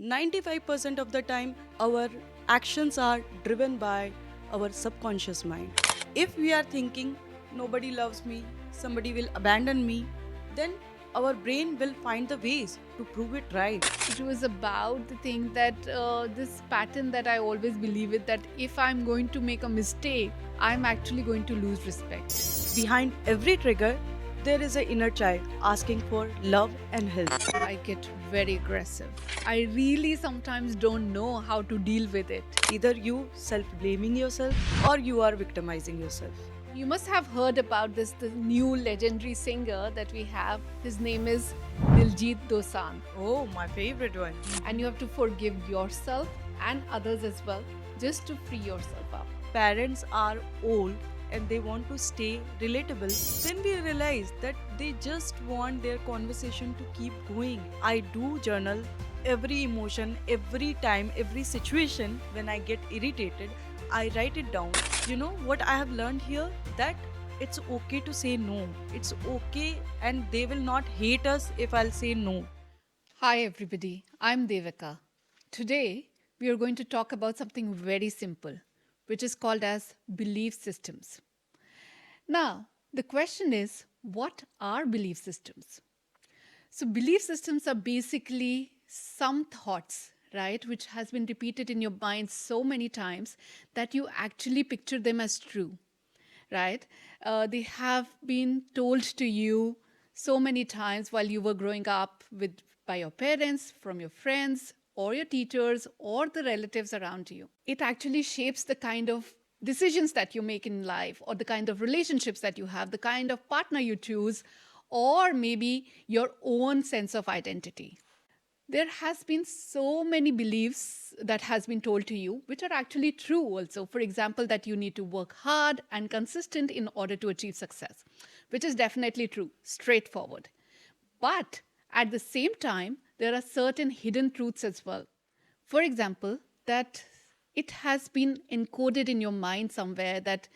95% of the time, our actions are driven by our subconscious mind. If we are thinking, nobody loves me, somebody will abandon me, then our brain will find the ways to prove it right. It was about the thing that this pattern that I always believe it, that if I'm going to make a mistake, I'm actually going to lose respect. Behind every trigger, there is an inner child asking for love and help. I get very aggressive. I really sometimes don't know how to deal with it. Either you self-blaming yourself or you are victimizing yourself. You must have heard about the new legendary singer that we have. His name is Diljit Dosanjh. Oh, my favorite one. And you have to forgive yourself and others as well, just to free yourself up. Parents are old and they want to stay relatable, then we realize that they just want their conversation to keep going. I do journal every emotion, every time, every situation. When I get irritated, I write it down. You know what I have learned here? That it's okay to say no. It's okay, and they will not hate us if I'll say no. Hi, everybody. I'm Devika. Today, we are going to talk about something very simple, which is called as belief systems. Now, the question is, what are belief systems? So, belief systems are basically some thoughts, right, which has been repeated in your mind so many times that you actually picture them as true, right? They have been told to you so many times while you were growing up by your parents, from your friends, or your teachers, or the relatives around you. It actually shapes the kind of decisions that you make in life, or the kind of relationships that you have, the kind of partner you choose, or maybe your own sense of identity. There has been so many beliefs that has been told to you which are actually true also. For example, that you need to work hard and consistent in order to achieve success, which is definitely true, straightforward. But at the same time, there are certain hidden truths as well. For example, that it has been encoded in your mind somewhere, that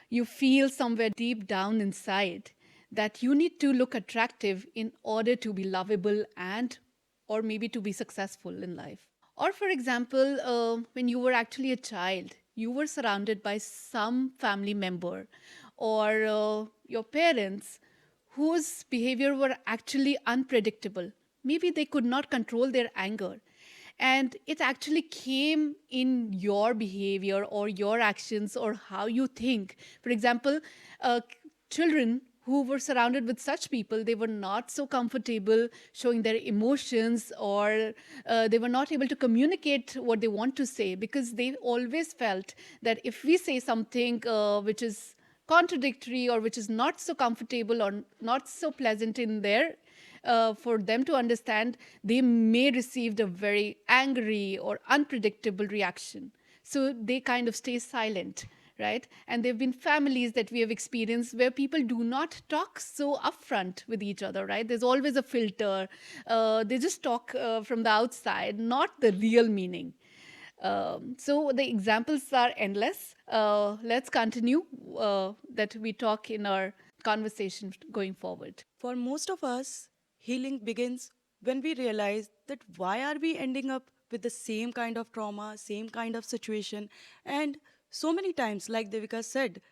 you feel somewhere deep down inside that you need to look attractive in order to be lovable and or maybe to be successful in life. Or for example, when you were actually a child, you were surrounded by some family member or your parents whose behavior were actually unpredictable. Maybe they could not control their anger. And it actually came in your behavior or your actions or how you think. For example, children who were surrounded with such people, they were not so comfortable showing their emotions, or they were not able to communicate what they want to say, because they always felt that if we say something which is contradictory or which is not so comfortable or not so pleasant in their for them to understand, they may receive a very angry or unpredictable reaction. So they kind of stay silent, right? And there have been families that we have experienced where people do not talk so upfront with each other, right? There's always a filter. They just talk from the outside, not the real meaning. So the examples are endless. Let's continue that we talk in our conversation going forward. For most of us, healing begins when we realize that why are we ending up with the same kind of trauma, same kind of situation, and so many times, like Devika said,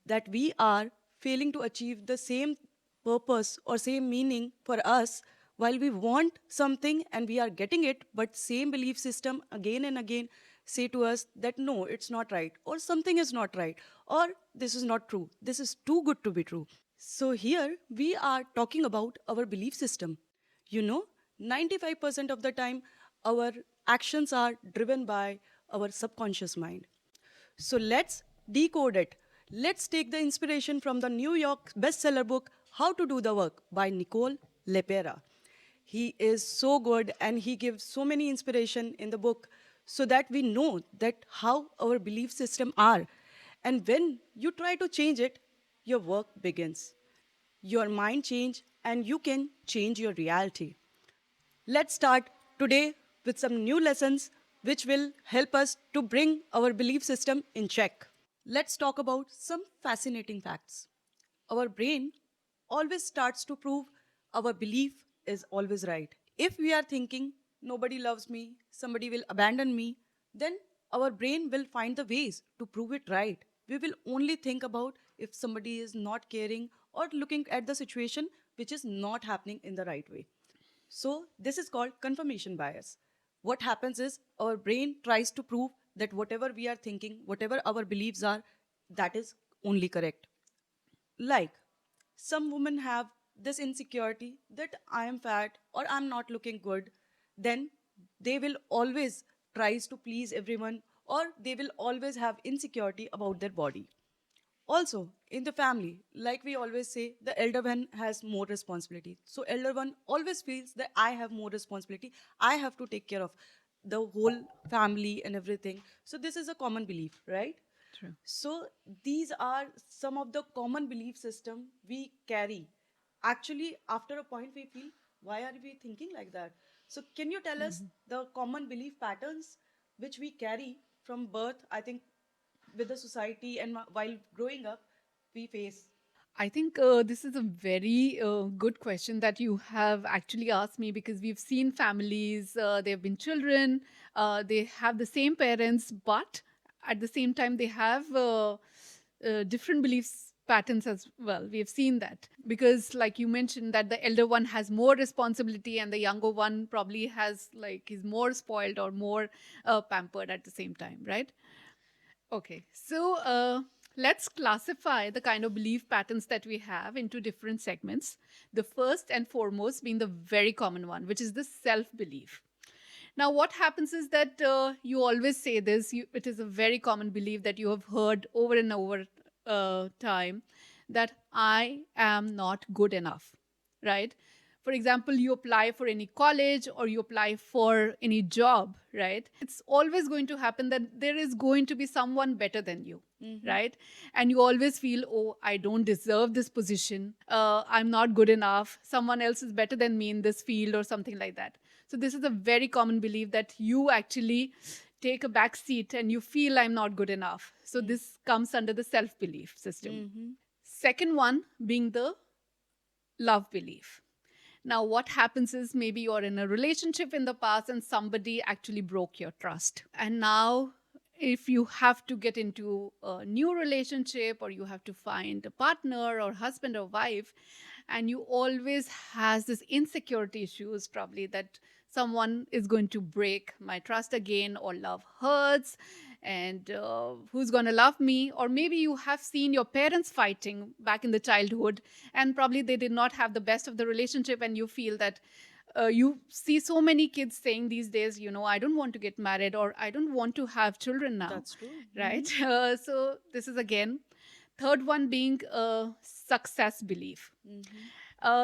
that we are failing to achieve the same purpose or same meaning for us while we want something and we are getting it, but same belief system again and again say to us that no, it's not right, or something is not right, or this is not true, this is too good to be true. So, here we are talking about our belief system. You know, 95% of the time, our actions are driven by our subconscious mind. So, let's decode it. Let's take the inspiration from the New York bestseller book, How to Do the Work by Nicole Lepera. He is so good and he gives so many inspiration in the book so that we know that how our belief system are. And when you try to change it, your work begins. Your mind change and you can change your reality. Let's start today with some new lessons which will help us to bring our belief system in check. Let's talk about some fascinating facts. Our brain always starts to prove our belief is always right. If we are thinking nobody loves me, somebody will abandon me, then our brain will find the ways to prove it right. We will only think about if somebody is not caring or looking at the situation which is not happening in the right way. So, this is called confirmation bias. What happens is our brain tries to prove that whatever we are thinking, whatever our beliefs are, that is only correct. Like, some women have this insecurity that I am fat or I'm not looking good, then they will always tries to please everyone, or they will always have insecurity about their body. Also, in the family, like we always say, the elder one has more responsibility. So, elder one always feels that I have more responsibility. I have to take care of the whole family and everything. So, this is a common belief, right? True. So, these are some of the common belief system we carry. Actually, after a point, we feel, why are we thinking like that? So, can you tell us the common belief patterns which we carry from birth? I think with the society and while growing up we face. I think this is a very good question that you have actually asked me, because we've seen families, there have been children, they have the same parents, but at the same time, they have different beliefs patterns as well. We have seen that because, like you mentioned, that the elder one has more responsibility and the younger one probably has, like, is more spoiled or more pampered at the same time, right? Okay, so let's classify the kind of belief patterns that we have into different segments. The first and foremost being the very common one, which is the self belief. Now, what happens is that you always say this, it is a very common belief that you have heard over and over time, that I am not good enough, right? For example, you apply for any college or you apply for any job, right? It's always going to happen that there is going to be someone better than you, right? And you always feel, oh, I don't deserve this position. I'm not good enough. Someone else is better than me in this field or something like that. So, this is a very common belief that you actually take a back seat and you feel I'm not good enough. So, this comes under the self belief system. Second one being the love belief. Now, what happens is maybe you're in a relationship in the past and somebody actually broke your trust. And now, if you have to get into a new relationship or you have to find a partner or husband or wife, and you always has this insecurity issues, probably that someone is going to break my trust again, or love hurts, and who's going to love me? Or maybe you have seen your parents fighting back in the childhood, and probably they did not have the best of the relationship, and you feel that you see so many kids saying these days, I don't want to get married, or I don't want to have children now, That's true. right? So this is again. Third one being success belief.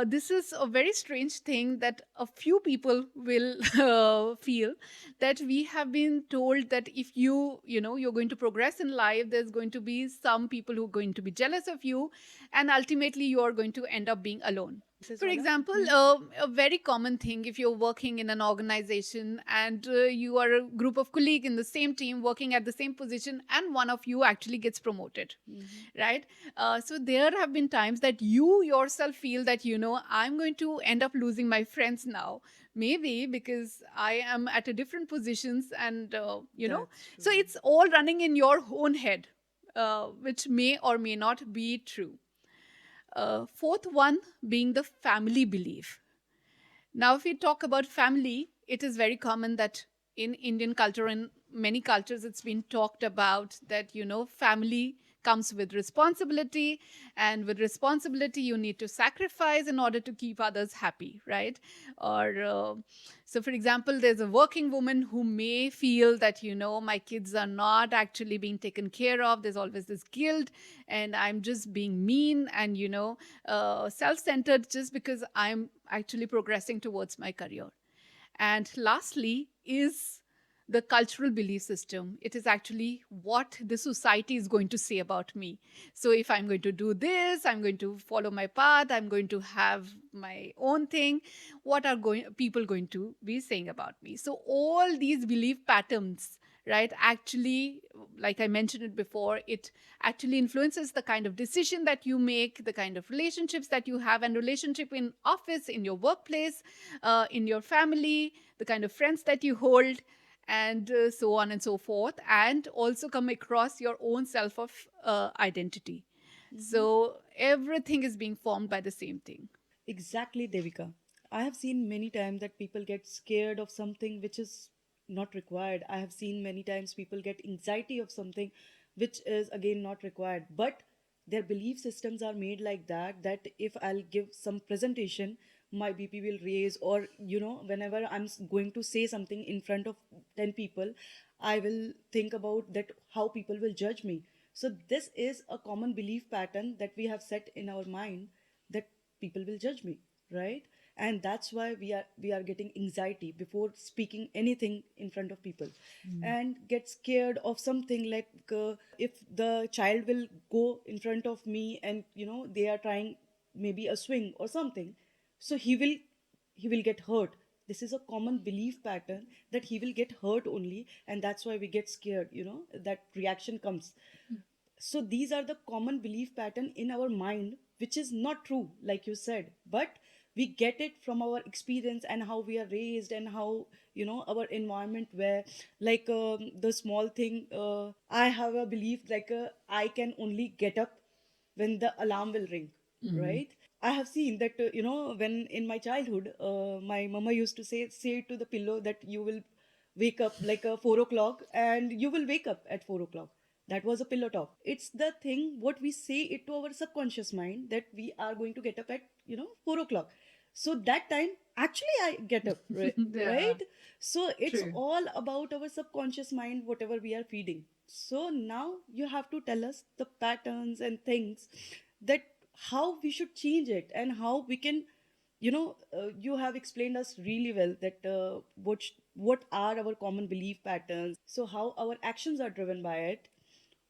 This is a very strange thing that a few people will feel, that we have been told that if you're going to progress in life, there's going to be some people who are going to be jealous of you, and ultimately you are going to end up being alone. This For wala. example, a very common thing, if you're working in an organization and you are a group of colleagues in the same team working at the same position, and one of you actually gets promoted, right? So there have been times that you yourself feel that, I'm going to end up losing my friends now, maybe because I am at a different positions, and That's so true. it's all running in your own head, which may or may not be true. Fourth one being the family belief. Now, if we talk about family, it is very common that in Indian culture and many cultures, it's been talked about that, family comes with responsibility, and with responsibility, you need to sacrifice in order to keep others happy, right? Or, so for example, there's a working woman who may feel that, my kids are not actually being taken care of. There's always this guilt, and I'm just being mean and, self centered just because I'm actually progressing towards my career. And lastly, is the cultural belief system. It is actually what the society is going to say about me. So if I'm going to do this, I'm going to follow my path, I'm going to have my own thing, what are people going to be saying about me? So all these belief patterns, right, actually like I mentioned it before, it actually influences the kind of decision that you make, the kind of relationships that you have, and relationship in office, in your workplace, in your family, the kind of friends that you hold, and so on and so forth, and also come across your own self of identity. Mm-hmm. So everything is being formed by the same thing. Exactly, Devika. I have seen many times that people get scared of something which is not required. I have seen many times people get anxiety of something which is again not required. But their belief systems are made like that, that if I'll give some presentation, my BP will raise, or whenever going to say something in front of 10 people, I will think about that how people will judge me. So this is a common belief pattern that we have set in our mind, that people will judge me, right? And that's why we are getting anxiety before speaking anything in front of people, and get scared of something like, if the child will go in front of me and they are trying maybe a swing or something, so he will get hurt. This is a common belief pattern that he will get hurt only, and that's why we get scared, that reaction comes. So these are the common belief pattern in our mind, which is not true, like you said, but we get it from our experience and how we are raised and how our environment, where like the small thing, I have a belief like, I can only get up when the alarm will ring, Mhm. right? I have seen that, when in my childhood, my mama used to say to the pillow that you will wake up like 4 o'clock, and you will wake up at 4 o'clock. That was a pillow talk. It's the thing what we say it to our subconscious mind, that we are going to get up at 4 o'clock. So that time actually I get up, Yeah, right? So it's true. all about our subconscious mind, whatever we are feeding. So now you have to tell us the patterns and things, that how we should change it, and how we can, you have explained us really well that, what are our common belief patterns, so how our actions are driven by it.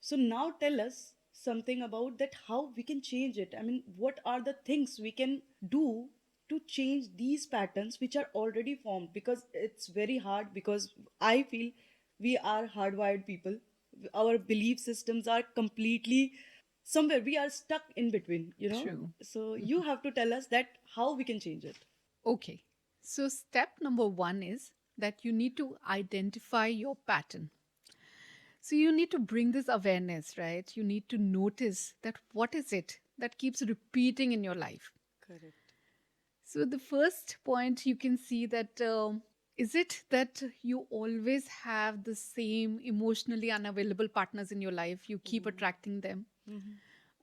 So now tell us something about that, how we can change it. I mean, what are the things we can do to change these patterns which are already formed? Because it's very hard, because I feel we are hardwired people. Our belief systems are completely somewhere, we are stuck in between. True. So you have to tell us that how we can change it. Okay. So, step number one is that you need to identify your pattern. So, you need to bring this awareness, right? You need to notice that what is it that keeps repeating in your life. Correct. So, the first point you can see that is it that you always have the same emotionally unavailable partners in your life? You keep attracting them. Mm-hmm.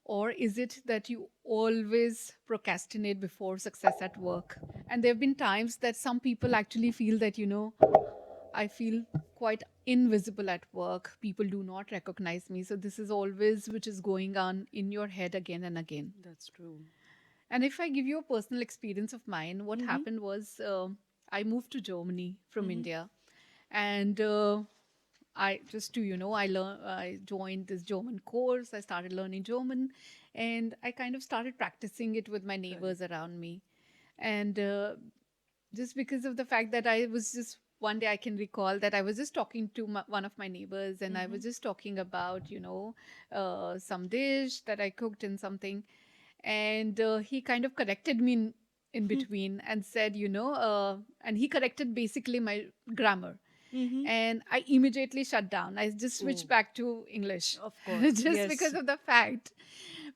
Or is it that you always procrastinate before success at work? And there have been times that some people actually feel that, I feel quite invisible at work. People do not recognize me. So this is always which is going on in your head again and again. That's true. And if I give you a personal experience of mine, what Mm-hmm. happened was I moved to Germany from Mm-hmm. India, and I just to I joined this German course. I started learning German, and I kind of started practicing it with my neighbors Correct. around me, and just because of the fact that I was just one day I can recall that I was just talking to one of my neighbors, and I Mm-hmm. was just talking about some dish that I cooked and something, and he kind of corrected me in between and said, and he corrected basically my grammar, Mm-hmm. and I immediately shut down. I just switched Oh, back to English of course. just because Yes. of the fact,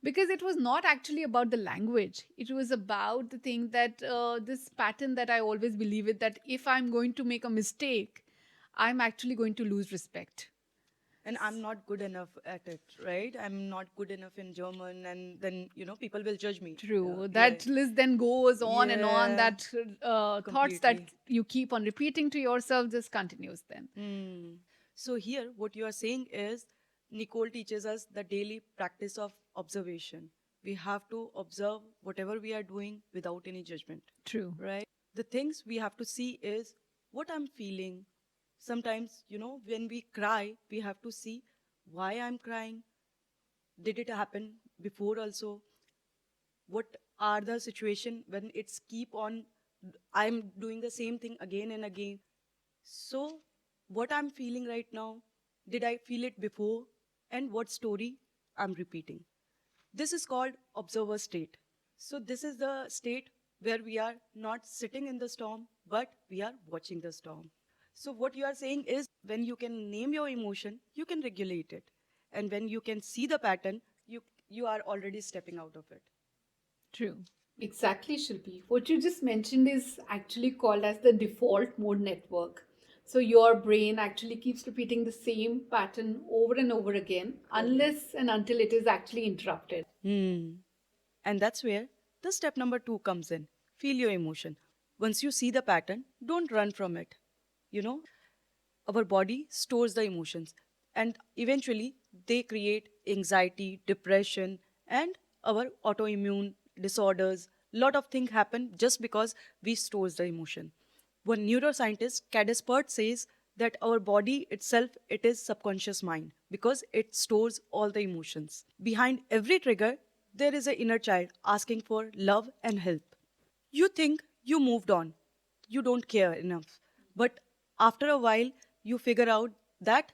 because it was not actually about the language. It was about the thing that this pattern that I always believe it, that if I'm going to make a mistake, I'm actually going to lose respect. And I'm not good enough at it, right? I'm not good enough in German, and then people will judge me. True. Yeah. That list then goes on and on. Yeah. That thoughts that Completely. you keep on repeating to yourself just continues then. Hmm. So here, what you are saying is, Nicole teaches us the daily practice of observation. We have to observe whatever we are doing without any judgment, True. right? The things we have to see is what I'm feeling. Sometimes, when we cry, we have to see why I'm crying. Did it happen before also? What are the situation when it's keep on, I'm doing the same thing again and again? So what I'm feeling right now, Did I feel it before? And what story I'm repeating? This is called observer state. So, this is the state where we are not sitting in the storm, but we are watching the storm. So, what you are saying is when you can name your emotion, you can regulate it. And when you can see the pattern, you are already stepping out of it. True. Exactly, Shilpi. What you just mentioned is actually called as the default mode network. So your brain actually keeps repeating the same pattern over and over again unless and until it is actually interrupted. Hmm. And that's where the step number two comes in. Feel your emotion. Once you see the pattern, don't run from it. You know, our body stores the emotions, and eventually they create anxiety, depression, and our autoimmune disorders. Lot of things happen just because we stores the emotion. One neuroscientist, Cadespert, says that our body itself, it is subconscious mind because it stores all the emotions. Behind every trigger, there is an inner child asking for love and help. You think you moved on, you don't care enough. But after a while, you figure out that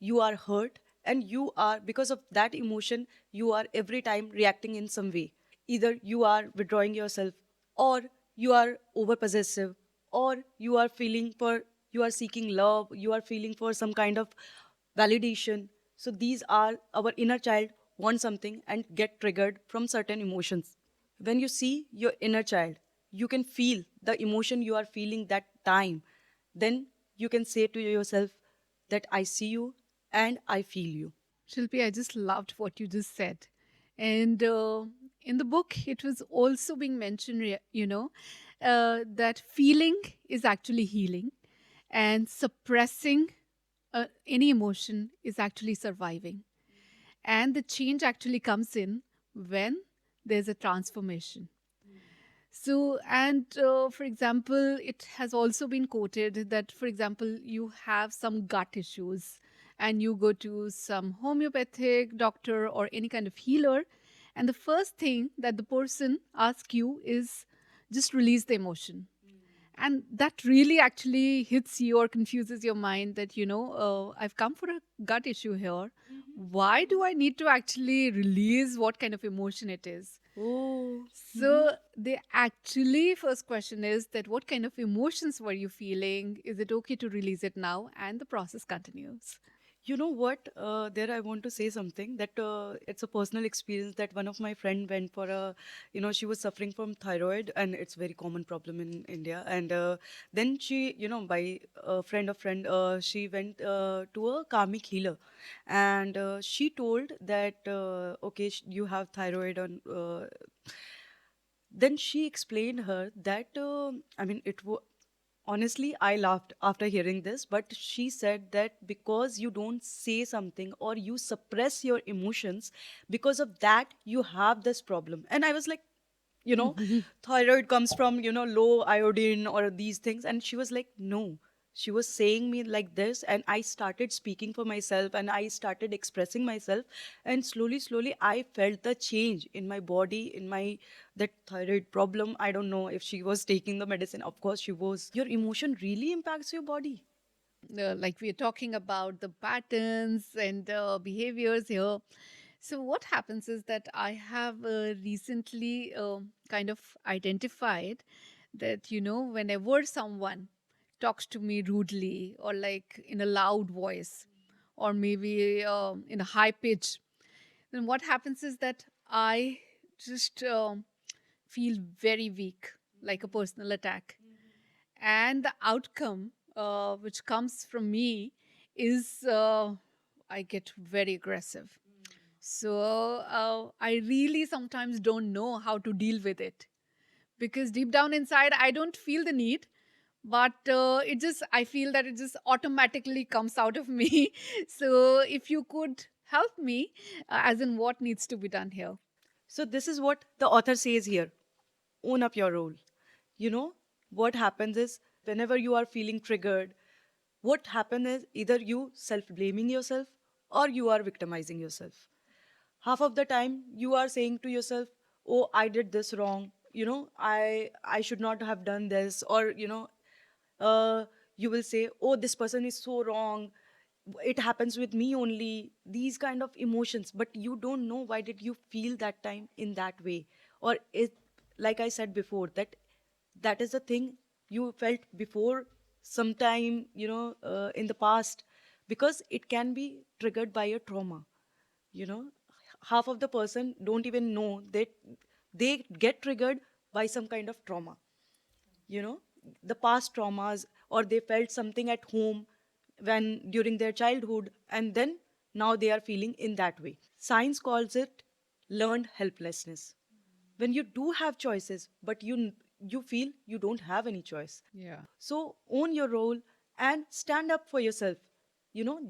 you are hurt, and you are, because of that emotion, you are every time reacting in some way. Either you are withdrawing yourself, or you are over possessive, or you are seeking love, you are feeling for some kind of validation. So these are our inner child want something and get triggered from certain emotions. When you see your inner child, you can feel the emotion you are feeling that time. Then you can say to yourself that I see you and I feel you. Shilpi, I just loved what you just said. And in the book, it was also being mentioned, that feeling is actually healing, and suppressing any emotion is actually surviving. And the change actually comes in when there's a transformation. So, and for example, it has also been quoted that, for example, you have some gut issues and you go to some homeopathic doctor or any kind of healer, and the first thing that the person asks you is just release the emotion. And that really actually hits you or confuses your mind that, I've come for a gut issue here. Why do I need to actually release what kind of emotion it is? Oh, So the actually first question is that what kind of emotions were you feeling? Is it okay to release it now? And the process continues. you know what? There I want to say something that it's a personal experience that one of my friend went for she was suffering from thyroid, and it's very common problem in India. And then she, by a friend, she went to a karmic healer, and she told that okay, you have thyroid on. Then she explained her that honestly, I laughed after hearing this, but she said that because you don't say something or you suppress your emotions, because of that you have this problem. And I was like, you know thyroid comes from low iodine or these things. And she was like, no, she was saying me like this, and I started speaking for myself and I started expressing myself, and slowly I felt the change in my body, in my that thyroid problem. I don't know if she was taking the medicine. Of course she was. Your emotion really impacts your body. Like we are talking about the patterns and behaviors here. So, what happens is that I have recently kind of identified that, whenever someone talks to me rudely or like in a loud voice or maybe in a high pitch, then what happens is that I just feel very weak, like a personal attack. And the outcome which comes from me is I get very aggressive. So I really sometimes don't know how to deal with it, because deep down inside I don't feel the need, but it just, I feel that it just automatically comes out of me. So if you could help me, as in what needs to be done here. So this is what the author says here. Own up your role. You know, what happens is whenever you are feeling triggered, what happens is either you self-blaming yourself or you are victimizing yourself. Half of the time you are saying to yourself, oh, I did this wrong, I should not have done this, or uh, you will say, oh, this person is so wrong. it happens with me only, these kind of emotions, but you don't know why did you feel that time in that way. Or it, like I said before, that that is a thing you felt before sometime, in the past, because it can be triggered by a trauma. you know Half of the person don't even know that they get triggered by some kind of trauma, you know the past traumas, or they felt something at home when during their childhood, and then now they are feeling in that way. Science calls it learned helplessness. When you do have choices, but you feel you don't have any choice. Yeah. So own your role and stand up for yourself.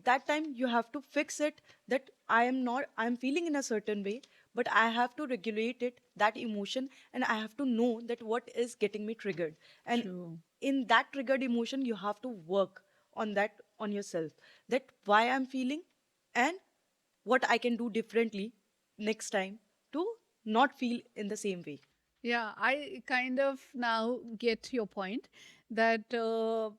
That time you have to fix it, that I'm feeling in a certain way, but I have to regulate it, that emotion, and I have to know that what is getting me triggered. And True. in that triggered emotion, you have to work on that, on yourself, that why I'm feeling, and what I can do differently next time to not feel in the same way. Yeah, I kind of now get your point that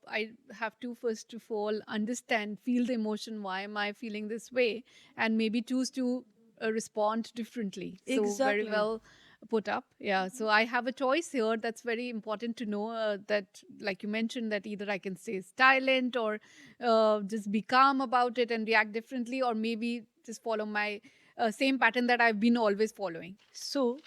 I have to first of all understand, feel the emotion, why am I feeling this way, and maybe choose to respond differently. So, very Exactly. well put up. Yeah, so I have a choice here. That's very important to know that, like you mentioned, that either I can stay silent or just be calm about it and react differently, or maybe just follow my same pattern that I've been always following. So,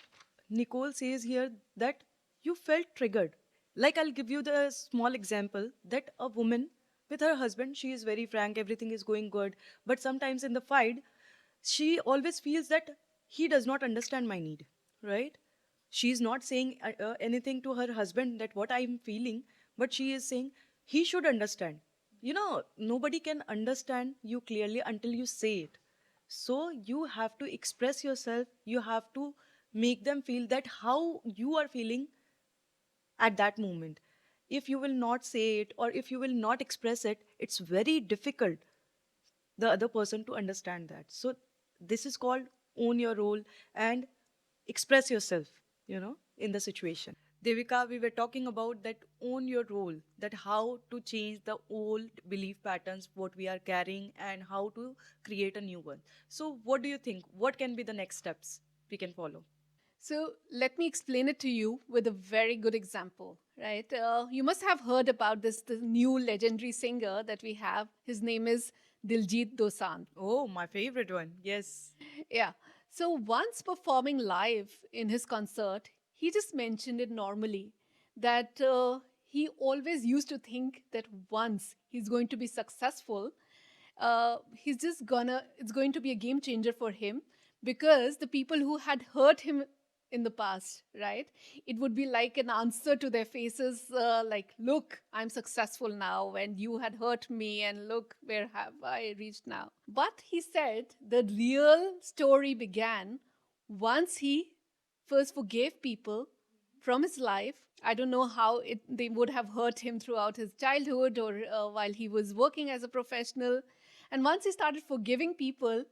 Nicole says here that you felt triggered. Like, I'll give you the small example that a woman with her husband, she is very frank, everything is going good. But sometimes in the fight, she always feels that he does not understand my need, right? She's not saying anything to her husband that what I'm feeling, but she is saying he should understand. Nobody can understand you clearly until you say it. So you have to express yourself, you have to make them feel that how you are feeling at that moment. If you will not say it, or if you will not express it, it's very difficult the other person to understand that. So this is called own your role and express yourself, in the situation. Devika, we were talking about that own your role, that how to change the old belief patterns, what we are carrying, and how to create a new one. So, what do you think? What can be the next steps we can follow? So let me explain it to you with a very good example, right? You must have heard about this the new legendary singer that we have. His name is Diljit Dosanjh. Oh, my favorite one. Yes. Yeah. So once performing live in his concert, he just mentioned it normally that he always used to think that once he's going to be successful, it's going to be a game changer for him because the people who had hurt him in the past, right? It would be like an answer to their faces, like, look, I'm successful now, and you had hurt me, and look, where have I reached now? But he said the real story began once he first forgave people from his life. I don't know how they would have hurt him throughout his childhood or while he was working as a professional. And once he started forgiving people,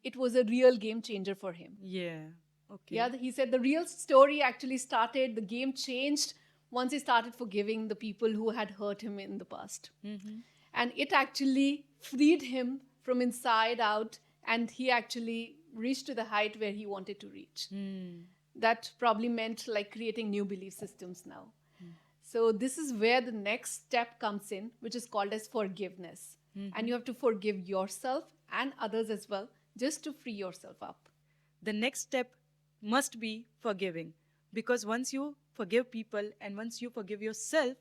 it was a real game changer for him. Yeah. Yeah, Okay. he said the real story actually started, the game changed once he started forgiving the people who had hurt him in the past. Mm-hmm. And it actually freed him from inside out, and he actually reached to the height where he wanted to reach. Hmm. That probably meant like creating new belief systems now. So this is where the next step comes in, which is called as forgiveness. And Mm-hmm. you have to forgive yourself and others as well, just to free yourself up. The next step must be forgiving, because once you forgive people and once you forgive yourself,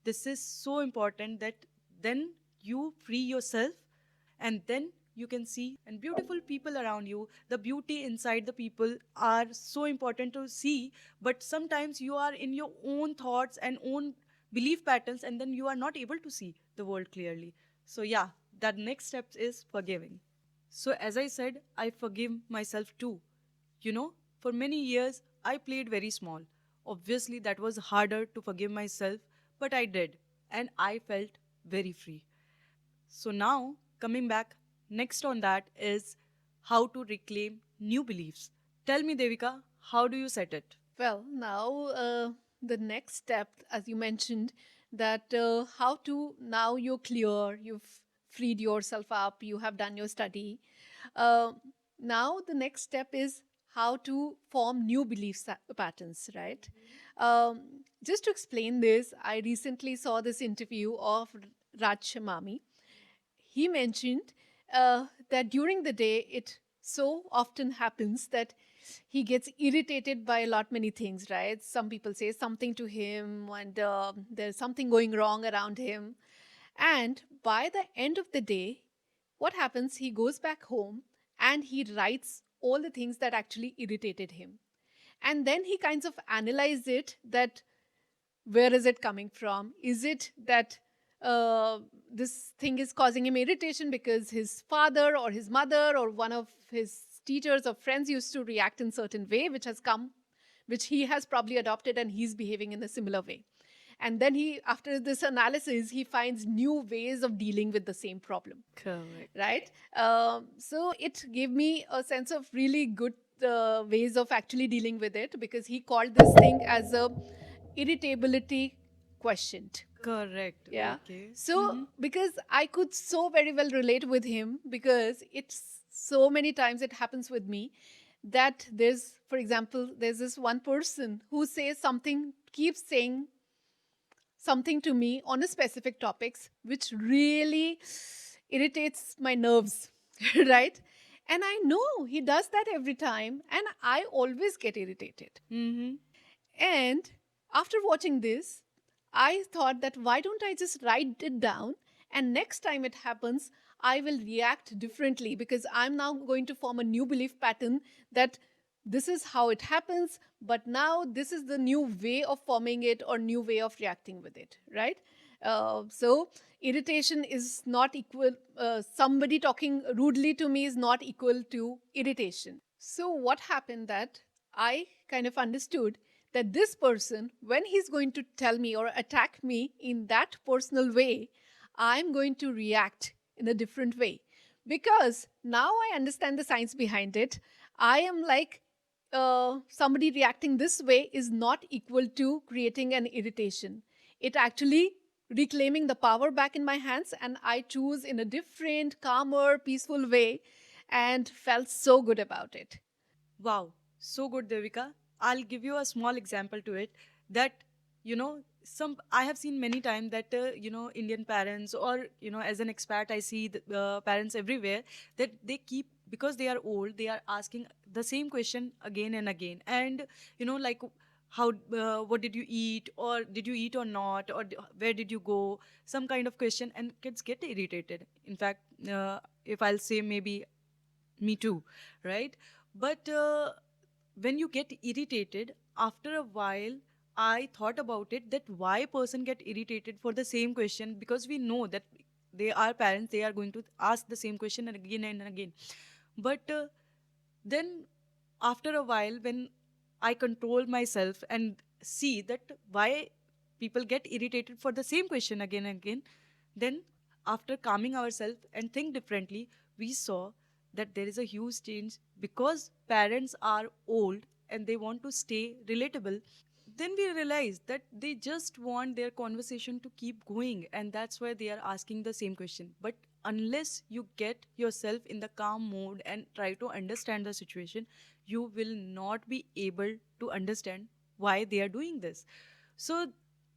this is so important that then you free yourself, and then you can see and beautiful people around you. The beauty inside the people are so important to see, but sometimes you are in your own thoughts and own belief patterns, and then you are not able to see the world clearly. So yeah, that next step is forgiving. So, as I said, I forgive myself too. For many years, I played very small. Obviously, that was harder to forgive myself, but I did, and I felt very free. So, now coming back, next on that is how to reclaim new beliefs. Tell me, Devika, how do you set it? Well, now the next step, as you mentioned, that how to now you're clear, you've freed yourself up, you have done your study. Uh, Now, the next step is how to form new patterns, right? Just to explain this, I recently saw this interview of Raj Shamami. He mentioned that during the day, it so often happens that he gets irritated by a lot many things, right? Some people say something to him, and there's something going wrong around him. And by the end of the day, what happens? He goes back home and he writes all the things that actually irritated him. And then he kinds of analyze it, that where is it coming from? Is it that this thing is causing him irritation because his father or his mother or one of his teachers or friends used to react in certain way, which has come, which he has probably adopted, and he's behaving in a similar way. And then he, after this analysis, he finds new ways of dealing with the same problem, Correct. right? So it gave me a sense of really good ways of actually dealing with it, because he called this thing as a irritability quotient. Correct. Yeah. Okay. So Mm-hmm. because I could so very well relate with him, because it's so many times it happens with me that there's, for example, there's this one person who says something, keeps saying something to me on a specific topics, which really irritates my nerves, right? And I know he does that every time, and I always get irritated. Mm-hmm. And after watching this, I thought that why don't I just write it down, and next time it happens, I will react differently, because I'm now going to form a new belief pattern that this is how it happens, but now this is the new way of forming it or new way of reacting with it, right? So irritation is not equal, somebody talking rudely to me is not equal to irritation. So what happened, that I kind of understood that this person, when he's going to tell me or attack me in that personal way, I'm going to react in a different way, because now I understand the science behind it. I am like, somebody reacting this way is not equal to creating an irritation. It actually reclaiming the power back in my hands, and I choose in a different, calmer, peaceful way, and felt so good about it. Wow, so good, Devika. I'll give you a small example to it. That, some I have seen many times that Indian parents, or as an expat, I see the parents everywhere, that they keep, because they are old, they are asking the same question again and again, and like, how, what did you eat, or did you eat or not, or where did you go, some kind of question, and kids get irritated. In fact, if I'll say, maybe me too, right? But when you get irritated, after a while, I thought about it, that why person get irritated for the same question, because we know that they are parents, they are going to ask the same question and again. But then, after a while, when I control myself and see that why people get irritated for the same question again and again, then, after calming ourselves and think differently, we saw that there is a huge change, because parents are old and they want to stay relatable. Then we realize that they just want their conversation to keep going, and that's why they are asking the same question. But unless you get yourself in the calm mode and try to understand the situation, you will not be able to understand why they are doing this. So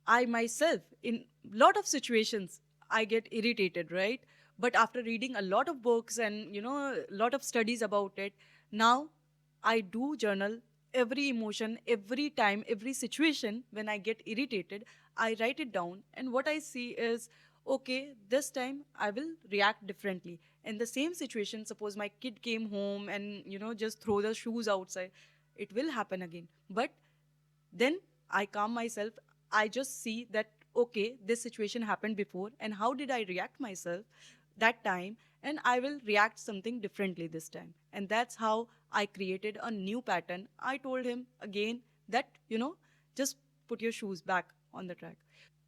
I myself, in lot of situations, I get irritated, right? But after reading a lot of books and a lot of studies about it, now I do journal every emotion, every time, every situation. When I get irritated, I write it down, and what I see is, okay, this time I will react differently. In the same situation, suppose my kid came home and just throw the shoes outside, it will happen again. But then I calm myself. I just see that, okay, this situation happened before, and how did I react myself that time, and I will react something differently this time. And that's how I created a new pattern. I told him again that, just put your shoes back on the track.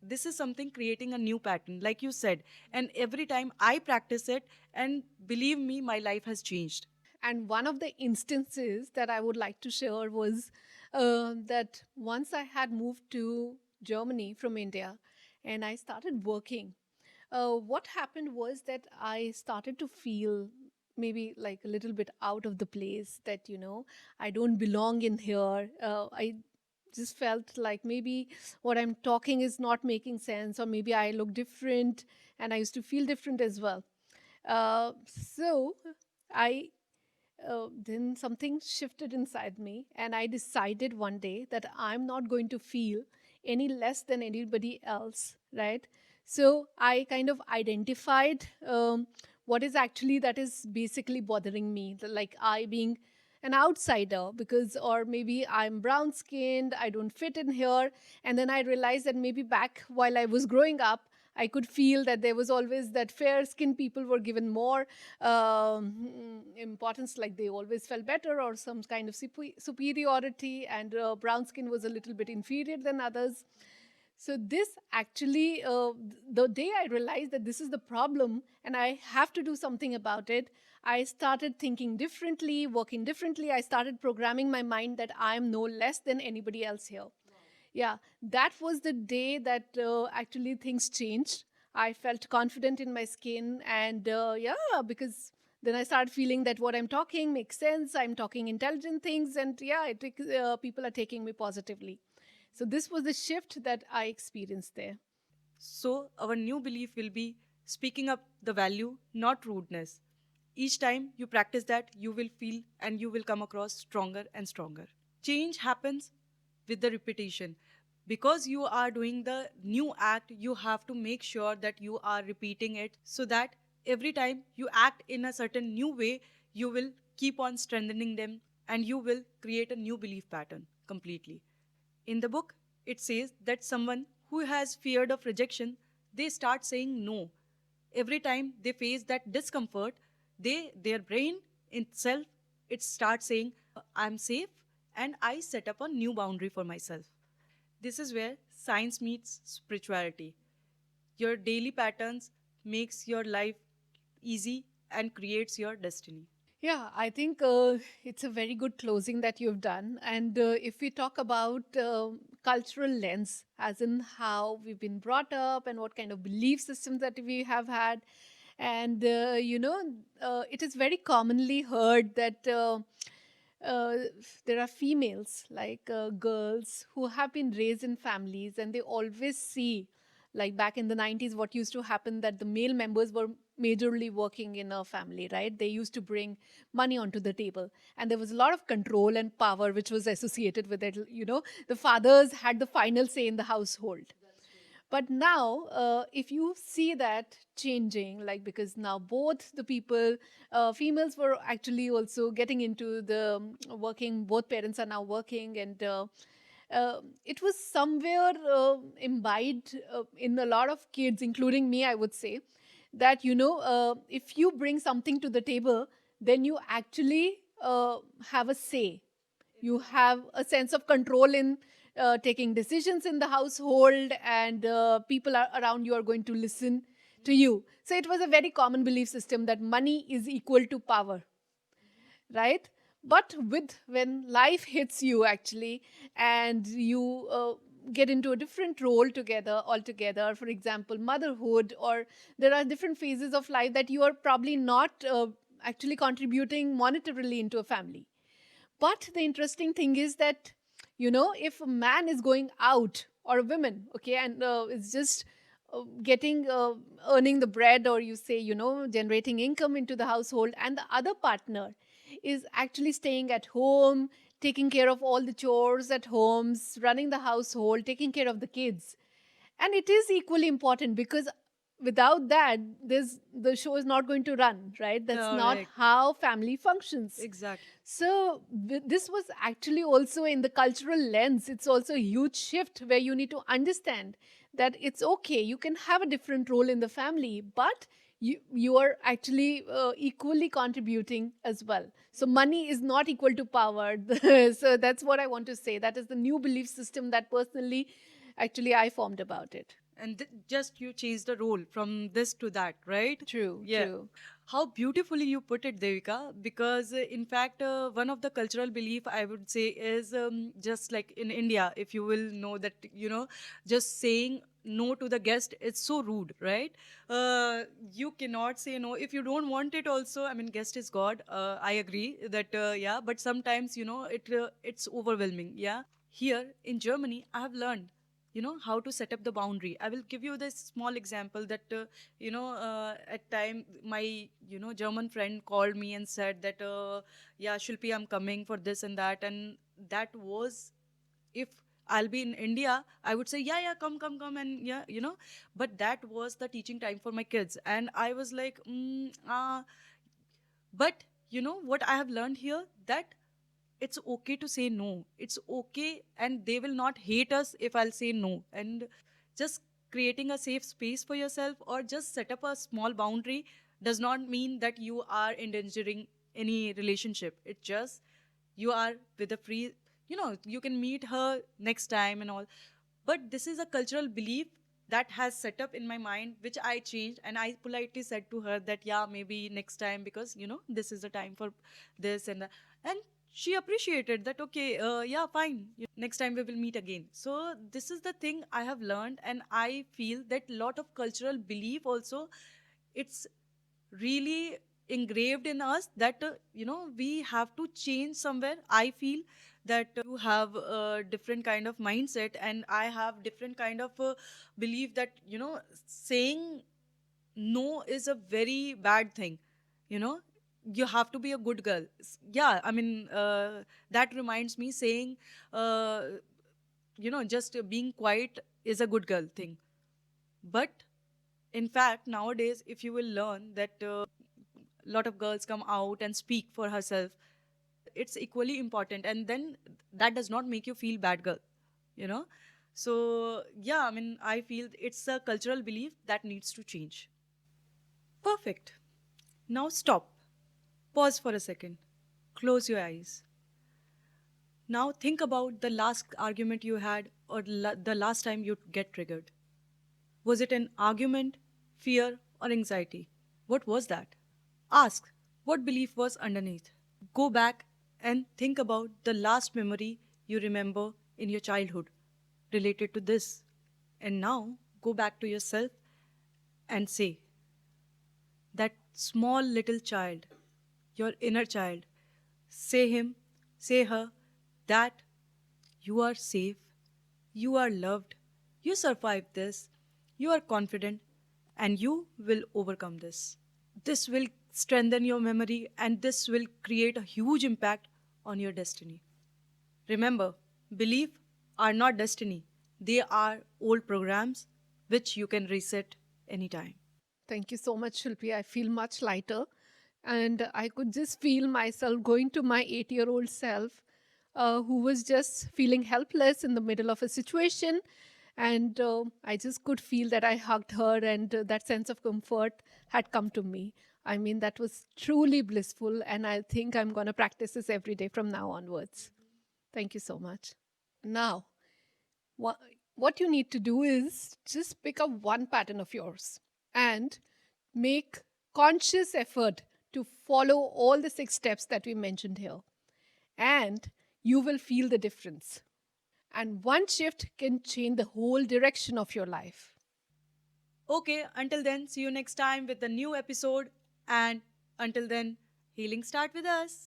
This is something, creating a new pattern, like you said. And every time I practice it, and believe me, my life has changed. And one of the instances that I would like to share was that once I had moved to Germany from India, and I started working. what happened was that I started to feel maybe like a little bit out of the place, that, I don't belong in here. I just felt like maybe what I'm talking is not making sense, or maybe I look different, and I used to feel different as well. So I then something shifted inside me, and I decided one day that I'm not going to feel any less than anybody else, right? So I kind of identified what is actually that is basically bothering me, like I being an outsider, because, or maybe I'm brown skinned, I don't fit in here. And then I realized that maybe back while I was growing up, I could feel that there was always that fair skinned people were given more importance, like they always felt better, or some kind of superiority, and brown skin was a little bit inferior than others. So this actually, the day I realized that this is the problem and I have to do something about it, I started thinking differently, working differently. I started programming my mind that I'm no less than anybody else here. Yeah, that was the day that actually things changed. I felt confident in my skin, and yeah, because then I started feeling that what I'm talking makes sense. I'm talking intelligent things, and yeah, people are taking me positively. So this was the shift that I experienced there. So, our new belief will be speaking up the value, not rudeness. Each time you practice that, you will feel and you will come across stronger and stronger. Change happens with the repetition. Because you are doing the new act, you have to make sure that you are repeating it so that every time you act in a certain new way, you will keep on strengthening them and you will create a new belief pattern completely. In the book, it says that someone who has feared of rejection, they start saying no. Every time they face that discomfort, their brain itself it starts saying, I'm safe and I set up a new boundary for myself. This is where science meets spirituality. Your daily patterns makes your life easy and creates your destiny. Yeah, I think it's a very good closing that you've done. And if we talk about cultural lens, as in how we've been brought up and what kind of belief systems that we have had, and it is very commonly heard that uh, there are females, like girls, who have been raised in families, and they always see, like back in the 90s, what used to happen, that the male members were majorly working in a family, right? They used to bring money onto the table, and there was a lot of control and power which was associated with it. The fathers had the final say in the household. But now, if you see that changing, like, because now both the people, females were actually also getting into the working, both parents are now working, and it was somewhere imbibed in a lot of kids, including me, I would say, that, if you bring something to the table, then you actually have a say. You have a sense of control in taking decisions in the household, and people around you are going to listen to you. So it was a very common belief system that money is equal to power, right? But with when life hits you, actually, and you get into a different role together altogether, for example motherhood, or there are different phases of life that you are probably not actually contributing monetarily into a family. But the interesting thing is that, if a man is going out, or a woman, okay, and is just getting, earning the bread, or you say, generating income into the household, and the other partner is actually staying at home, taking care of all the chores at homes, running the household, taking care of the kids. And it is equally important, because without that, the show is not going to run, right? That's not Correct. how family functions. Exactly. So this was actually also in the cultural lens. It's also a huge shift where you need to understand that it's okay. You can have a different role in the family, but you are actually equally contributing as well. So money is not equal to power. So that's what I want to say. That is the new belief system that personally, actually, I formed about it. And just you change the role from this to that, right? True, Yeah. true. How beautifully you put it, Devika. Because in fact, one of the cultural belief I would say is just like in India, if you will know that, just saying no to the guest, it's so rude, right? You cannot say no if you don't want it also. I mean, guest is god. I agree that yeah, but sometimes, it's overwhelming. Yeah. Here in Germany, I have learned, how to set up the boundary. I will give you this small example that at time my German friend called me and said that yeah, Shilpi, I'm coming for this and that. And that was, if I'll be in India, I would say, yeah, yeah, come, come, come, and yeah, but that was the teaching time for my kids, and I was like, but what I have learned here, that it's okay to say no. It's okay, and they will not hate us if I'll say no. And just creating a safe space for yourself, or just set up a small boundary, does not mean that you are endangering any relationship. It just, you are with a free, you can meet her next time and all. But this is a cultural belief that has set up in my mind, which I changed, and I politely said to her that yeah, maybe next time, because this is the time for this and that. And she appreciated that. Okay, yeah, fine, next time we will meet again. So this is the thing I have learned, and I feel that lot of cultural belief also, it's really engraved in us, that we have to change somewhere. I feel that you have a different kind of mindset, and I have different kind of belief, that saying no is a very bad thing. you know you have to be a good girl. Yeah, I mean, that reminds me, saying uh, just being quiet is a good girl thing. But in fact, nowadays, if you will learn that a lot of girls come out and speak for herself, it's equally important. And then that does not make you feel bad girl, you know. So yeah, I mean, I feel it's a cultural belief that needs to change. Perfect. Now stop. Pause for a second. Close your eyes. Now think about the last argument you had, or the last time you get triggered. Was it an argument, fear, or anxiety? What was that? Ask what belief was underneath. Go back and think about the last memory you remember in your childhood related to this. And now go back to yourself and say, that small little child, your inner child, say him, say her, that you are safe, you are loved, you survived this, you are confident, and you will overcome this. This will strengthen your memory, and this will create a huge impact on your destiny. Remember, belief are not destiny. They are old programs which you can reset anytime. Thank you so much, Shilpi. I feel much lighter. And I could just feel myself going to my 8-year-old self, who was just feeling helpless in the middle of a situation. And I just could feel that I hugged her, and that sense of comfort had come to me. I mean, that was truly blissful. And I think I'm going to practice this every day from now onwards. Thank you so much. Now, what, what you need to do is just pick up one pattern of yours and make conscious effort to follow all the 6 steps that we mentioned here. And you will feel the difference. And one shift can change the whole direction of your life. Okay, until then, see you next time with a new episode. And until then, healing start with us.